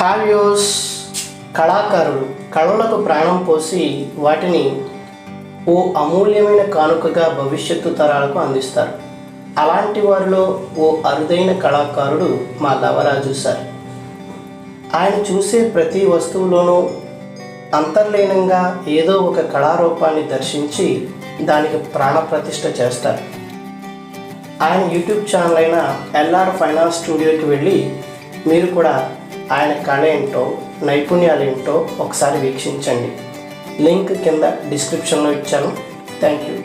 హావ్యోస్ కళాకారుడు కళలకు ప్రాణం పోసి వాటిని ఓ అమూల్యమైన కానుకగా భవిష్యత్తు తరాలకు అందిస్తారు. అలాంటి వారిలో ఓ అరుదైన కళాకారుడు మా లవరాజు సార్. ఆయన చూసే ప్రతి వస్తువులోనూ అంతర్లీనంగా ఏదో ఒక కళారూపాన్ని దర్శించి దానికి ప్రాణప్రతిష్ఠ చేస్తారు. ఆయన యూట్యూబ్ ఛానల్ అయిన ఎల్ఆర్ ఫైన్ ఆర్ట్ స్టూడియోకి వెళ్ళి మీరు కూడా ఆయన కళ ఏంటో నైపుణ్యాలు ఏంటో ఒకసారి వీక్షించండి. లింక్ కింద డిస్క్రిప్షన్లో ఇచ్చాను. Thank you.